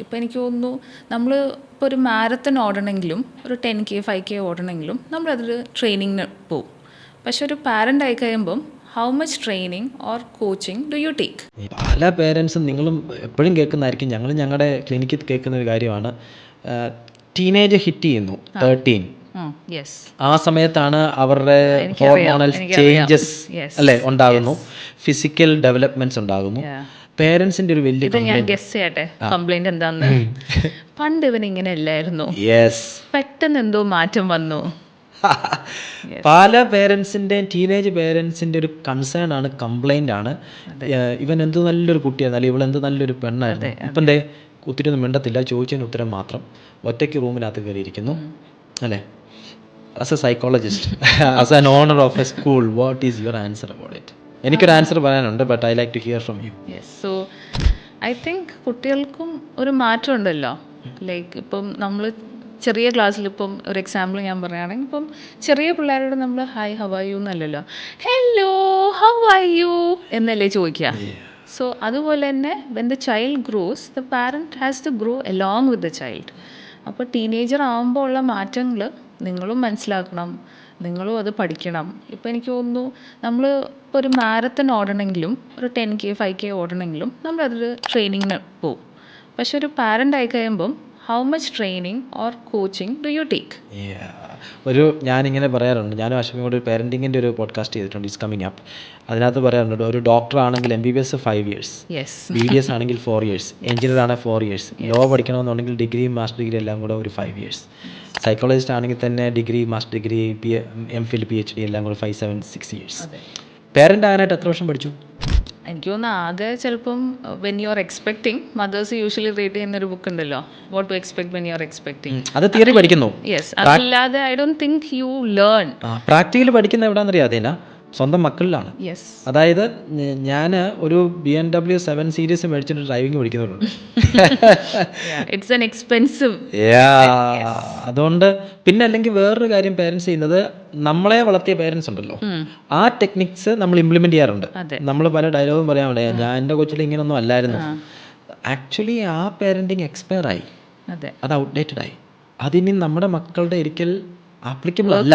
ഇപ്പോൾ എനിക്ക് തോന്നുന്നു നമ്മൾ ഇപ്പോൾ ഒരു മാരത്തൺ ഓടണമെങ്കിലും ഒരു 10K 5K ഓടണമെങ്കിലും നമ്മളതൊരു ട്രെയിനിങ്ങിന് പോകും. പക്ഷെ ഒരു പാരൻ്റ് ആയി കഴിയുമ്പം how much training or coaching do you take? പല പേരൻസും നിങ്ങളും എപ്പോഴും കേൾക്കുന്നതായിരിക്കും, ഞങ്ങൾ ഞങ്ങളുടെ ക്ലിനിക്കിൽ കേൾക്കുന്ന ഒരു കാര്യമാണ്, ടീനേജ് ഹിറ്റ് ചെയ്യുന്നു 13. ആ സമയത്താണ് അവരുടെ ഹോർമോണൽ ചേഞ്ചസ് അല്ലേ ഉണ്ടാകുന്നു, ഫിസിക്കൽ ഡെവലപ്മെന്റ്സ് ഉണ്ടാകുന്നു. പേരൻസിന്റെ ഒരു വലിയ ഞാൻ ഗസ് ചെയ്യട്ടെ കംപ്ലൈന്റ് എന്താന്ന്. പണ്ട് ഇവൻ ഇങ്ങനെ അല്ലായിരുന്നു, പെട്ടെന്ന് എന്തോ മാറ്റം വന്നു. പല പേരൻസിൻ്റെയും ടീനേജ് പേരൻസിൻ്റെ ഒരു കൺസേൺ ആണ്, കംപ്ലൈൻ്റ് ആണ്, ഇവൻ എന്ത് നല്ലൊരു കുട്ടിയായിരുന്നു, അല്ലെങ്കിൽ ഇവളെന്ത് നല്ലൊരു പെണ്ണായിരുന്നു, ഇപ്പം എന്തേ ഒത്തിരി ഒന്നും മിണ്ടത്തില്ല, ചോദിച്ചതിന് ഉത്തരം മാത്രം, ഒറ്റയ്ക്ക് റൂമിനകത്ത് കയറിയിരിക്കുന്നു അല്ലേ. As a psychologist, as an owner of a school, what is your answer about it? എനിക്കൊരു ആൻസർ പറയാനുണ്ട്, but I like to hear from you. So I think കുട്ടികൾക്കും ഒരു മാറ്റം ഉണ്ടല്ലോ. ലൈക്ക് ഇപ്പം നമ്മൾ ചെറിയ ക്ലാസ്സിൽ, ഇപ്പം ഒരു എക്സാമ്പിൾ ഞാൻ പറയുകയാണെങ്കിൽ, ഇപ്പം ചെറിയ പിള്ളേരോട് നമ്മൾ ഹായ് ഹൗ ആർ യു എന്നല്ലല്ലോ, ഹലോ ഹൗ ആർ യു എന്നല്ലേ ചോദിക്കുക. സോ അതുപോലെ തന്നെ when the child grows, the parent has to grow along with the child. അപ്പോൾ ടീനേജർ ആകുമ്പോൾ ഉള്ള മാറ്റങ്ങൾ നിങ്ങളും മനസ്സിലാക്കണം, നിങ്ങളും അത് പഠിക്കണം. ഇപ്പോൾ എനിക്ക് തോന്നുന്നു നമ്മൾ ഇപ്പോൾ ഒരു മാരത്തൺ ഓടണമെങ്കിലും ഒരു 10K 5K ഓടണമെങ്കിലും നമ്മളതൊരു ട്രെയിനിങ്ങിന് പോകും. പക്ഷെ ഒരു പാരൻ്റ് ആയി കഴിയുമ്പം how much training or coaching do you take? ഞാനിങ്ങനെ പറയാറുണ്ട്, ഞാനും അശ്വിനും കൂടി ഒരു പാരൻറ്റിങ്ങിൻ്റെ ഒരു പോഡ്കാസ്റ്റ് ചെയ്തിട്ടുണ്ട്, ഇറ്റ്സ് കമ്മിങ് അപ്പ്. അതിനകത്ത് പറയാറുണ്ട്, ഒരു ഡോക്ടർ ആണെങ്കിൽ MBBS 5 years, BDS ആണെങ്കിൽ 4 years, എഞ്ചിനീയർ ആണെങ്കിൽ 4 years, ലോ പഠിക്കണമെന്നുണ്ടെങ്കിൽ ഡിഗ്രി മാസ്റ്റർ ഡിഗ്രി എല്ലാം കൂടെ ഒരു 5 years, സൈക്കോളജിസ്റ്റ് ആണെങ്കിൽ തന്നെ degree master degree MPhil PhD എല്ലാം കൂടെ 5 7 6 years. പേരൻ്റ് ആകാനായിട്ട് എത്ര വർഷം പഠിച്ചു? എനിക്ക് തോന്നുന്നു ആദ്യം ചിലപ്പം when you are expecting, mothers usually read ചെയ്യുന്നൊരു ബുക്ക് ഉണ്ടല്ലോ, what to expect when you are expecting. അത് തിയറി പഠിക്കുന്നു. അതല്ലാതെ I don't think you learn. Practically പഠിക്കുന്ന എവിടെയാണെന്നറിയാതെ സ്വന്തം മക്കളിലാണ്. അതായത് ഞാൻ ഒരു BMW 7 Series മേടിച്ചിട്ട് ഡ്രൈവിംഗ് പഠിക്കുന്നുണ്ട്. It's an expensive. അതുകൊണ്ട് പിന്നെ അല്ലെങ്കിൽ വേറൊരു കാര്യം പേരൻസ് ചെയ്യുന്നത്, നമ്മളെ വളർത്തിയ പേരൻസ് ഉണ്ടല്ലോ, ആ ടെക്നിക്സ് നമ്മൾ ഇംപ്ലിമെന്റ് ചെയ്യാറുണ്ട്. നമ്മൾ പല ഡയലോഗും പറയാൻ പറയാം, ഞാൻ എൻ്റെ കൊച്ചിൽ ഇങ്ങനൊന്നും അല്ലായിരുന്നു. ആക്ച്വലി ആ പേരൻറ്റിങ് എക്സ്പയർ ആയി, അത് ഔട്ട്ഡേറ്റഡ് ആയി, അതിനി നമ്മുടെ മക്കളുടെ ഒരിക്കൽ ആപ്ലിക്കബിൾ അല്ല.